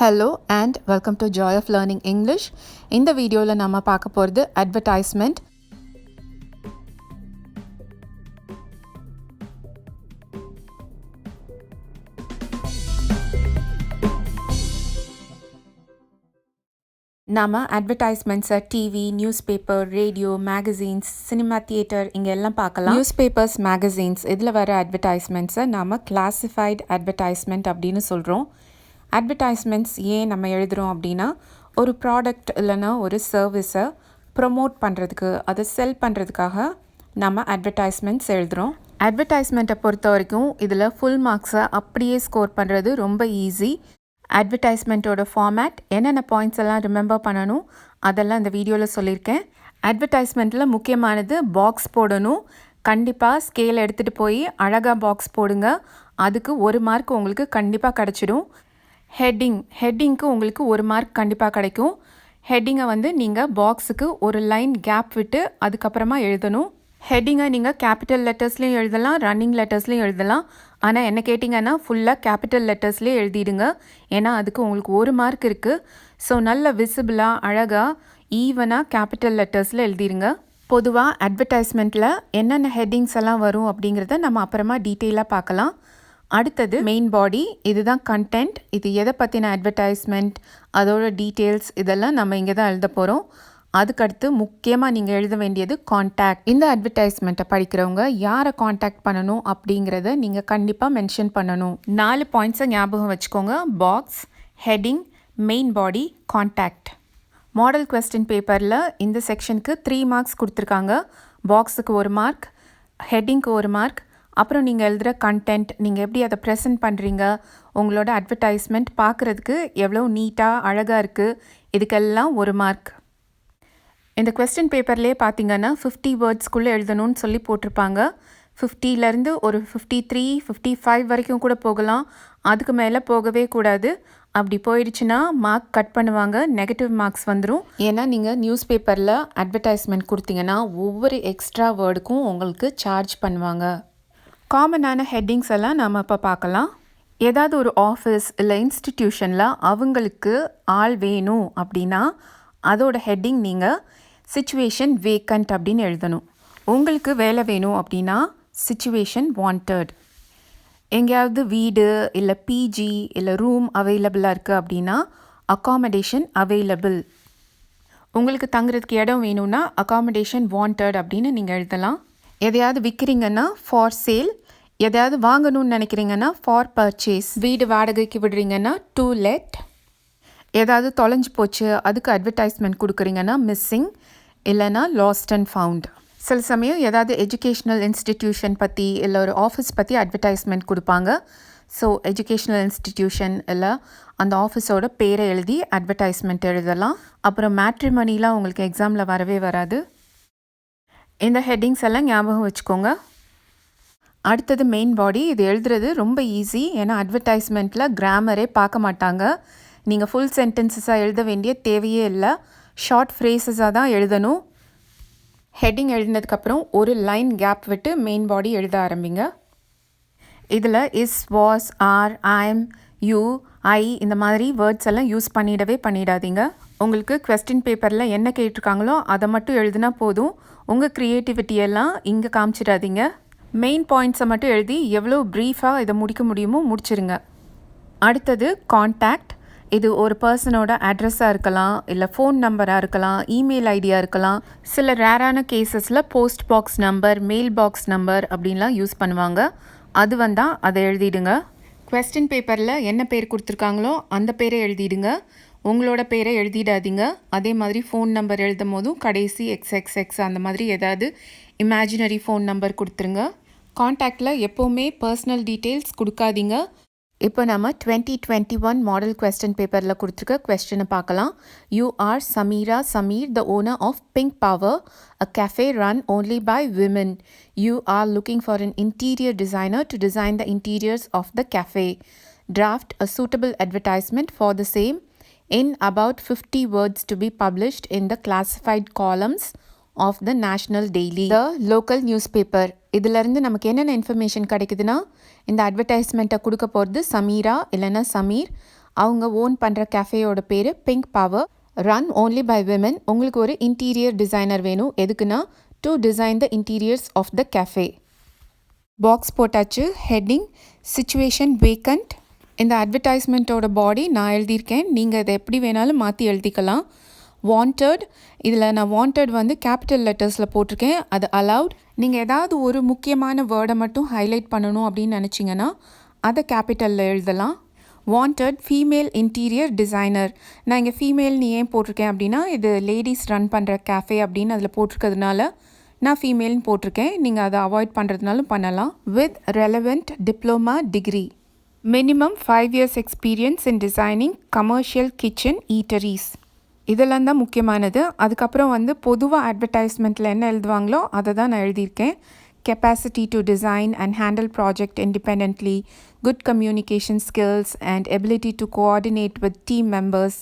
Hello and welcome to Joy of Learning English. இந்த வீடியோல நாம பார்க்க போறது advertisement. நாம advertisements TV, newspaper, radio, magazines, cinema theatre இங்க எல்லாம் பார்க்கலாம். நியூஸ்பேப்பர்ஸ், மேகசின்ஸ் இதில் வர அட்வர்டைஸ்மெண்ட்ஸை நாம கிளாசிஃபைட் அட்வர்டைஸ்மெண்ட் அப்படின்னு சொல்கிறோம். அட்வர்டைஸ்மெண்ட்ஸ் ஏன் நம்ம எழுதுகிறோம் அப்படின்னா, ஒரு ப்ராடக்ட் இல்லைன்னா ஒரு சர்வீஸை ப்ரொமோட் பண்ணுறதுக்கு, அதை செல் பண்ணுறதுக்காக நம்ம அட்வர்டைஸ்மெண்ட்ஸ் எழுதுகிறோம். அட்வர்டைஸ்மெண்ட்டை பொறுத்த வரைக்கும் இதில் ஃபுல் மார்க்ஸை அப்படியே ஸ்கோர் பண்ணுறது ரொம்ப ஈஸி. அட்வர்டைஸ்மெண்ட்டோட ஃபார்மேட் என்னென்ன பாயிண்ட்ஸ் எல்லாம் ரிமெம்பர் பண்ணணும் அதெல்லாம் இந்த வீடியோவில் சொல்லியிருக்கேன். அட்வர்டைஸ்மெண்ட்டில் முக்கியமானது பாக்ஸ் போடணும். கண்டிப்பாக ஸ்கேல் எடுத்துகிட்டு போய் அழகாக பாக்ஸ் போடுங்க. அதுக்கு 1 மார்க் உங்களுக்கு கண்டிப்பாக கிடச்சிடும். ஹெட்டிங்க்கு உங்களுக்கு 1 மார்க் கண்டிப்பாக கிடைக்கும். ஹெட்டிங்கை நீங்கள் பாக்ஸுக்கு ஒரு லைன் கேப் விட்டு அதுக்கப்புறமா எழுதணும். ஹெட்டிங்கை நீங்கள் கேபிட்டல் லெட்டர்ஸ்லேயும் எழுதலாம், ரன்னிங் லெட்டர்ஸ்லேயும் எழுதலாம். ஆனால் என்ன கேட்டிங்கன்னா ஃபுல்லாக கேபிட்டல் லெட்டர்ஸ்லேயே எழுதிடுங்க. ஏன்னா அதுக்கு உங்களுக்கு 1 மார்க் இருக்குது. ஸோ நல்ல விசிபிளாக அழகாக ஈவனாக கேபிட்டல் லெட்டர்ஸில் எழுதிடுங்க. பொதுவாக அட்வர்டைஸ்மெண்ட்டில் என்னென்ன ஹெட்டிங்ஸ் எல்லாம் வரும் அப்படிங்கிறத நம்ம அப்புறமா டீட்டெயிலாக பார்க்கலாம். அடுத்தது மெயின் பாடி, இதுதான் கண்டென்ட். இது எதை பற்றின அட்வர்டைஸ்மெண்ட், அதோட டீட்டெயில்ஸ் இதெல்லாம் நம்ம இங்கே தான் எழுத போகிறோம். அதுக்கடுத்து முக்கியமாக நீங்கள் எழுத வேண்டியது கான்டாக்ட். இந்த அட்வர்டைஸ்மெண்ட்டை படிக்கிறவங்க யாரை கான்டாக்ட் பண்ணணும் அப்படிங்கிறத நீங்கள் கண்டிப்பாக மென்ஷன் பண்ணணும். 4 பாயிண்ட்ஸை ஞாபகம் வச்சுக்கோங்க: box, heading, main body, contact. Model question பேப்பரில் இந்த செக்ஷனுக்கு 3 மார்க்ஸ் கொடுத்துருக்காங்க. பாக்ஸுக்கு 1 மார்க், ஹெட்டிங்க்கு 1 மார்க், அப்புறம் நீங்கள் எழுதுகிற கண்டென்ட், நீங்கள் எப்படி அதை ப்ரெசென்ட் பண்ணுறீங்க, உங்களோட அட்வர்டைஸ்மெண்ட் பார்க்குறதுக்கு எவ்வளோ நீட்டாக அழகாக இருக்குது, இதுக்கெல்லாம் 1 மார்க். இந்த கொஸ்டின் பேப்பர்லேயே பார்த்தீங்கன்னா 50 வேர்ட்ஸ்க்குள்ளே எழுதணும்னு சொல்லி போட்டிருப்பாங்க. 50லேருந்து ஒரு 53, 55 வரைக்கும் கூட போகலாம். அதுக்கு மேலே போகவே கூடாது. அப்படி போயிடுச்சுன்னா மார்க் கட் பண்ணுவாங்க, நெகட்டிவ் மார்க்ஸ் வந்துடும். ஏன்னா நீங்கள் நியூஸ் பேப்பரில் அட்வர்டைஸ்மெண்ட் கொடுத்தீங்கன்னா ஒவ்வொரு எக்ஸ்ட்ரா வேர்டுக்கும் உங்களுக்கு சார்ஜ் பண்ணுவாங்க. காமனான ஹெட்டிங்ஸ் எல்லாம் நாம் இப்போ பார்க்கலாம். ஏதாவது ஒரு ஆஃபீஸ் இல்லை இன்ஸ்டிடியூஷனில் அவங்களுக்கு ஆள் வேணும் அப்படின்னா அதோட ஹெட்டிங் நீங்கள் சிச்சுவேஷன் வேக்கண்ட் அப்படின்னு எழுதணும். உங்களுக்கு வேலை வேணும் அப்படின்னா சிச்சுவேஷன் வாண்டட். எங்கேயாவது வீடு இல்லை பிஜி இல்லை ரூம் அவைலபிளாக இருக்குது அப்படின்னா அக்காமடேஷன் அவைலபிள். உங்களுக்கு தங்குறதுக்கு இடம் வேணும்னா அக்காமடேஷன் வாண்டட் அப்படின்னு நீங்கள் எழுதலாம். எதையாவது விற்கிறீங்கன்னா ஃபார் சேல், எதையாவது வாங்கணும்னு நினைக்கிறீங்கன்னா ஃபார் பர்ச்சேஸ். வீடு வாடகைக்கு விடுறீங்கன்னா டு லெட். ஏதாவது தொலைஞ்சு போச்சு அதுக்கு அட்வர்டைஸ்மெண்ட் கொடுக்குறீங்கன்னா மிஸ்ஸிங் இல்லைனா லாஸ்ட் அண்ட் ஃபவுண்ட். சில சமயம் ஏதாவது எஜுகேஷ்னல் இன்ஸ்டிடியூஷன் பற்றி இல்லை ஒரு ஆஃபீஸ் பற்றி அட்வர்டைஸ்மெண்ட் கொடுப்பாங்க. ஸோ எஜுகேஷ்னல் இன்ஸ்டிடியூஷன் இல்லை அந்த ஆஃபீஸோட பேரை எழுதி அட்வர்டைஸ்மெண்ட் எழுதலாம். அப்புறம் மேட்ரிமனிலாம் உங்களுக்கு எக்ஸாமில் வரவே வராது. இந்த ஹெட்டிங்ஸ் எல்லாம் ஞாபகம் வச்சுக்கோங்க. அடுத்தது மெயின் பாடி. இது எழுதுறது ரொம்ப ஈஸி. ஏன்னா அட்வர்டைஸ்மெண்ட்டில் கிராமரே பார்க்க மாட்டாங்க. நீங்கள் ஃபுல் சென்டென்சஸாக எழுத வேண்டிய தேவையே இல்லை. ஷார்ட் ஃப்ரேசஸாக தான் எழுதணும். ஹெட்டிங் எழுதினதுக்கப்புறம் ஒரு லைன் கேப் விட்டு மெயின் பாடி எழுத ஆரம்பிங்க. இதில் is, was, are, I'm, you, I இந்த மாதிரி வேர்ட்ஸ் எல்லாம் யூஸ் பண்ணிடாதீங்க. உங்களுக்கு கொஸ்டின் பேப்பரில் என்ன கேட்டிருக்காங்களோ அதை மட்டும் எழுதினா போதும். உங்கள் க்ரியேட்டிவிட்டியெல்லாம் இங்கே காமிச்சிடாதீங்க. மெயின் பாயிண்ட்ஸை மட்டும் எழுதி எவ்வளோ ப்ரீஃபாக இதை முடிக்க முடியுமோ முடிச்சிருங்க. அடுத்தது கான்டாக்ட். இது ஒரு பர்சனோட அட்ரஸாக இருக்கலாம், இல்லை ஃபோன் நம்பராக இருக்கலாம், இமெயில் ஐடியாக இருக்கலாம். சில ரேரான கேசஸில் post box number, mail box number அப்படின்லாம் யூஸ் பண்ணுவாங்க. அது வந்தால் அதை எழுதிடுங்க. கொஸ்டின் பேப்பரில் என்ன பேர் கொடுத்துருக்காங்களோ அந்த பேரை எழுதிடுங்க. உங்களோட பேரை எழுதிடாதீங்க. அதே மாதிரி ஃபோன் நம்பர் எழுதும் போதும் கடைசி XXX அந்த மாதிரி ஏதாவது இமேஜினரி ஃபோன் நம்பர் கொடுத்துருங்க. கான்டாக்டில் எப்போவுமே பர்சனல் டீட்டெயில்ஸ் கொடுக்காதீங்க. இப்போ நம்ம 2021 மாடல் கொஸ்டின் பேப்பரில் கொடுத்துருக்க கொஸ்டினை பார்க்கலாம். You are Sameera Sameer, the owner of Pink Power, a cafe run only by women. You are looking for an interior designer to design the interiors of the cafe. Draft a suitable advertisement for the same in about 50 words to be published in the classified columns of the National Daily, the local newspaper. இதிலிருந்து நமக்கு என்னென்ன information கிடைக்குதுன்னா, இந்த அட்வர்டைஸ்மெண்ட்டை கொடுக்க போகிறது சமீரா இல்லைன்னா சமீர். அவங்க own பண்ணுற கேஃபேயோட பேர் pink power, run only by women. உங்களுக்கு ஒரு இன்டீரியர் டிசைனர் வேணும். எதுக்குன்னா to design the interiors of the cafe. Box போட்டாச்சு. Heading situation vacant. இந்த அட்வர்டைஸ்மெண்ட்டோட பாடி நான் எழுதியிருக்கேன். நீங்கள் இதை எப்படி வேணாலும் மாற்றி எழுதிக்கலாம். வாண்டட், இதில் நான் வாண்டட் வந்து கேபிட்டல் லெட்டர்ஸில் போட்டிருக்கேன். அது அலவுட். நீங்கள் ஏதாவது ஒரு முக்கியமான வேர்டை மட்டும் ஹைலைட் பண்ணணும் அப்படின்னு நினச்சிங்கன்னா அதை கேபிட்டலில் எழுதலாம். Wanted female interior designer. நான் இங்கே ஃபீமேல்னு ஏன் போட்டிருக்கேன் அப்படின்னா இது லேடிஸ் ரன் பண்ணுற கேஃபே அப்படின்னு அதில் போட்டிருக்கிறதுனால நான் ஃபீமேல்னு போட்டிருக்கேன். நீங்கள் அதை அவாய்ட் பண்ணுறதுனாலும் பண்ணலாம். With relevant diploma degree. Minimum 5 years experience in designing commercial kitchen eateries. இதெல்லாம் தான் முக்கியமானது. அதுக்கப்புறம் வந்து பொதுவாக அட்வர்டைஸ்மெண்ட்டில் என்ன எழுதுவாங்களோ அதை தான் நான் எழுதியிருக்கேன். Capacity to design and handle project independently, good communication skills and ability to coordinate with team members.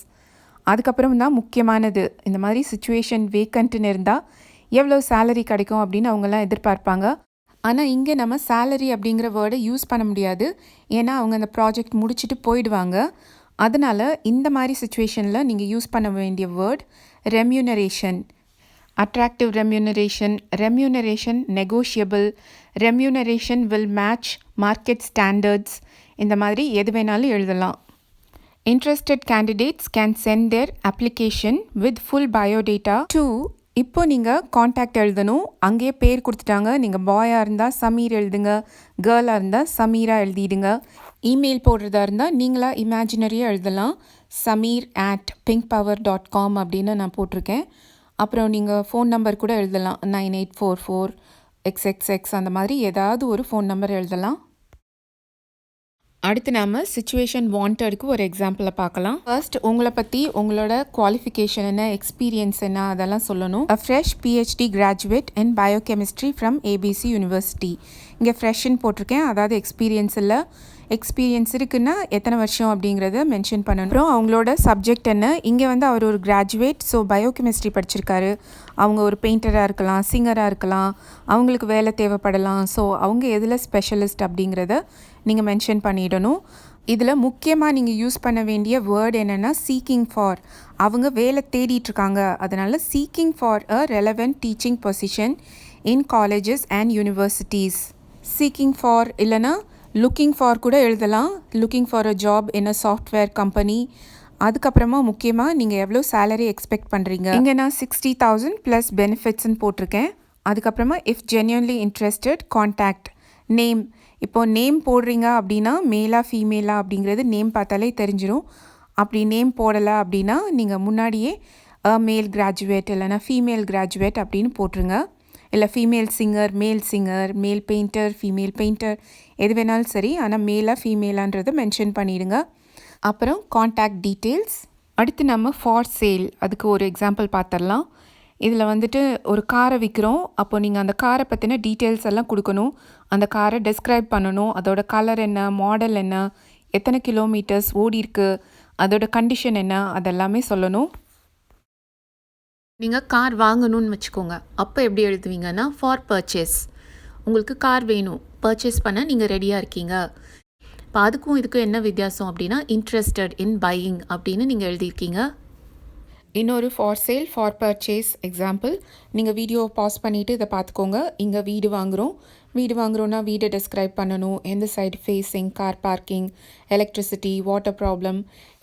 அதுக்கப்புறம் தான் முக்கியமானது, இந்த மாதிரி சிச்சுவேஷன் வேக்கண்ட்டுன்னு இருந்தால் எவ்வளோ சேலரி கிடைக்கும் அப்படின்னு அவங்கெல்லாம் எதிர்பார்ப்பாங்க. ஆனால் இங்கே நம்ம சேலரி அப்படிங்கிற வேர்டை யூஸ் பண்ண முடியாது. ஏன்னா அவங்க அந்த ப்ராஜெக்ட் முடிச்சுட்டு போயிடுவாங்க. அதனால் இந்த மாதிரி சிச்சுவேஷனில் நீங்கள் யூஸ் பண்ண வேண்டிய word remuneration. Attractive remuneration, remuneration negotiable, remuneration will match market standards. இந்த மாதிரி எது வேணாலும் எழுதலாம். Interested candidates can send their application with full biodata to. இப்போ நீங்கள் காண்டாக்ட் எழுதணும். அங்கேயே பேர் கொடுத்துட்டாங்க. நீங்கள் பாயாக இருந்தால் சமீர் எழுதுங்க, கேர்ளாக இருந்தால் சமீரா எழுதிடுங்க. இமெயில் போடுறதா இருந்தால் நீங்களாக இமேஜினரியாக எழுதலாம். samir@pinkpower.com அப்படின்னு நான் போட்டிருக்கேன். அப்புறம் நீங்கள் ஃபோன் நம்பர் கூட எழுதலாம். 9844XXX அந்த மாதிரி ஏதாவது ஒரு ஃபோன் நம்பர் எழுதலாம். அடுத்து நாம் சிச்சுவேஷன் வாண்டடுக்கு ஒரு எக்ஸாம்பிளை பார்க்கலாம். ஃபர்ஸ்ட் உங்களை பற்றி, உங்களோட குவாலிஃபிகேஷன் என்ன, எக்ஸ்பீரியன்ஸ் என்ன, அதெல்லாம் சொல்லணும். A fresh PhD graduate in biochemistry from ABC university. இங்கே ஃப்ரெஷ்ன்னு போட்டிருக்கேன். அதாவது எக்ஸ்பீரியன்ஸ் இல்லை. எக்ஸ்பீரியன்ஸ் இருக்குன்னா எத்தனை வருஷம் அப்படிங்கிறத மென்ஷன் பண்ணணும். அப்புறம் அவங்களோட சப்ஜெக்ட் என்ன. இங்கே வந்து அவர் ஒரு கிராஜுவேட், ஸோ பயோகெமிஸ்ட்ரி படிச்சிருக்காரு. அவங்க ஒரு பெயிண்டராக இருக்கலாம், சிங்கராக இருக்கலாம், அவங்களுக்கு வேலை தேவைப்படலாம். ஸோ அவங்க எதில் ஸ்பெஷலிஸ்ட் அப்படிங்கிறத நீங்கள் மென்ஷன் பண்ணிடணும். இதில் முக்கியமாக நீங்கள் யூஸ் பண்ண வேண்டிய வேர்டு என்னென்னா சீக்கிங் ஃபார். அவங்க வேலை தேடிட்டுருக்காங்க. அதனால் seeking for a relevant teaching position in colleges and universities. Seeking for இல்லைனா லுக்கிங் ஃபார் கூட எழுதலாம். Looking for a job in a software company. அதுக்கப்புறமா முக்கியமாக நீங்கள் எவ்வளோ சேலரி எக்ஸ்பெக்ட் பண்ணுறீங்க. இங்கே நான் 60,000 ப்ளஸ் பெனிஃபிட்ஸ்ன்னு போட்டிருக்கேன். அதுக்கப்புறமா if genuinely interested contact. Name. இப்போது நேம் போடுறீங்க அப்படின்னா மேலா ஃபீமேலா அப்படிங்கிறது நேம் பார்த்தாலே தெரிஞ்சிடும். அப்படி நேம் போடலை அப்படின்னா நீங்கள் முன்னாடியே அ மேல் கிராஜுவேட் இல்லைனா ஃபீமேல் கிராஜுவேட் அப்படின்னு போட்டுருங்க. இல்லை ஃபீமேல் சிங்கர், மேல் பெயிண்டர், ஃபீமேல் பெயிண்டர் எது வேணாலும் சரி. ஆனால் மேலாக ஃபீமேலான்றதை மென்ஷன் பண்ணிடுங்க. அப்புறம் கான்டாக்ட் டீட்டெயில்ஸ். அடுத்து நம்ம ஃபார் சேல், அதுக்கு ஒரு எக்ஸாம்பிள் பார்த்துடலாம். இதில் வந்துட்டு ஒரு காரை விற்கிறோம். அப்போ நீங்கள் அந்த காரை பற்றின டீட்டெயில்ஸ் எல்லாம் கொடுக்கணும். அந்த காரை டெஸ்கிரைப் பண்ணணும். அதோட கலர் என்ன, மாடல் என்ன, எத்தனை கிலோமீட்டர்ஸ் ஓடி இருக்கு, அதோட கண்டிஷன் என்ன, அதெல்லாமே சொல்லணும். நீங்கள் கார் வாங்கணும்னு வச்சுக்கோங்க. அப்போ எப்படி எழுதுவீங்கன்னா ஃபார் பர்ச்சேஸ். உங்களுக்கு கார் வேணும், பர்ச்சேஸ் பண்ண நீங்கள் ரெடியாக இருக்கீங்க. இப்போ அதுக்கும் இதுக்கும் என்ன வித்தியாசம் அப்படின்னா இன்ட்ரெஸ்டட் இன் பையிங் அப்படின்னு நீங்கள் எழுதியிருக்கீங்க. இன்னொரு for sale, for purchase example. நீங்கள் வீடியோவை பாஸ் பண்ணிவிட்டு இதை பார்த்துக்கோங்க. இங்கே வீடு வாங்குகிறோன்னா வீடை டெஸ்கிரைப் பண்ணணும். எந்த side facing, car parking, electricity, water problem,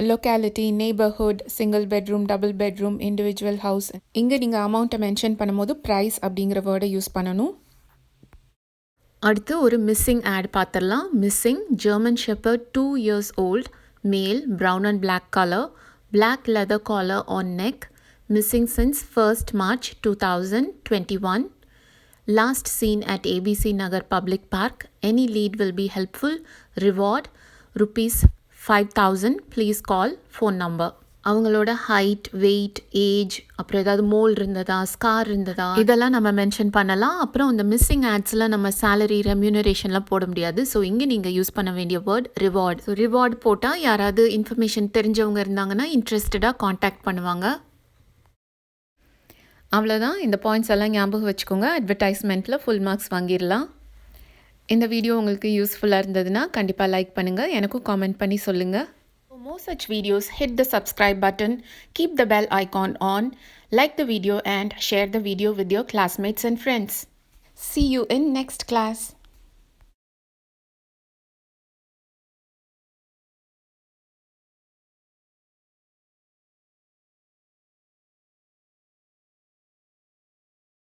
locality, neighbourhood, single bedroom, double bedroom, individual house. இங்கே நீங்கள் அமௌண்ட்டை மென்ஷன் பண்ணும்போது ப்ரைஸ் அப்படிங்கிற வேர்டை யூஸ் பண்ணணும். அடுத்து ஒரு மிஸ்ஸிங் ஆட் பார்த்துடலாம். Missing German shepherd 2 years old, மேல், brown and black color, black leather collar on neck, missing since 1st March 2021. Last seen at ABC Nagar Public Park. Any lead will be helpful. Reward ₹5,000. Please call. Phone number. அவங்களோட height, wait, age, அப்புறம் ஏதாவது mole இருந்ததா, scar இருந்ததா, இதெல்லாம் நம்ம mention பண்ணலாம். அப்புறம் இந்த மிஸ்ஸிங் ஆட்ஸில் நம்ம சேலரி, ரெம்யூனரேஷன்லாம் போட முடியாது. ஸோ இங்கே நீங்கள் யூஸ் பண்ண வேண்டிய வேர்ட் ரிவார்ட். ஸோ ரிவார்ட் போட்டால் யாராவது இன்ஃபர்மேஷன் தெரிஞ்சவங்க இருந்தாங்கன்னா இன்ட்ரெஸ்டடாக காண்டாக்ட் பண்ணுவாங்க. அவ்வளோதான். இந்த பாயிண்ட்ஸ் எல்லாம் ஞாபகம் வச்சுக்கோங்க. அட்வர்டைஸ்மெண்ட்டில் ஃபுல் மார்க்ஸ் வாங்கிடலாம். இந்த வீடியோ உங்களுக்கு யூஸ்ஃபுல்லாக இருந்ததுன்னா கண்டிப்பாக லைக் பண்ணுங்கள். எனக்கும் காமெண்ட் பண்ணி சொல்லுங்கள். more such videos, hit the subscribe button, keep the bell icon on, like the video and share the video with your classmates and friends. See you in next class.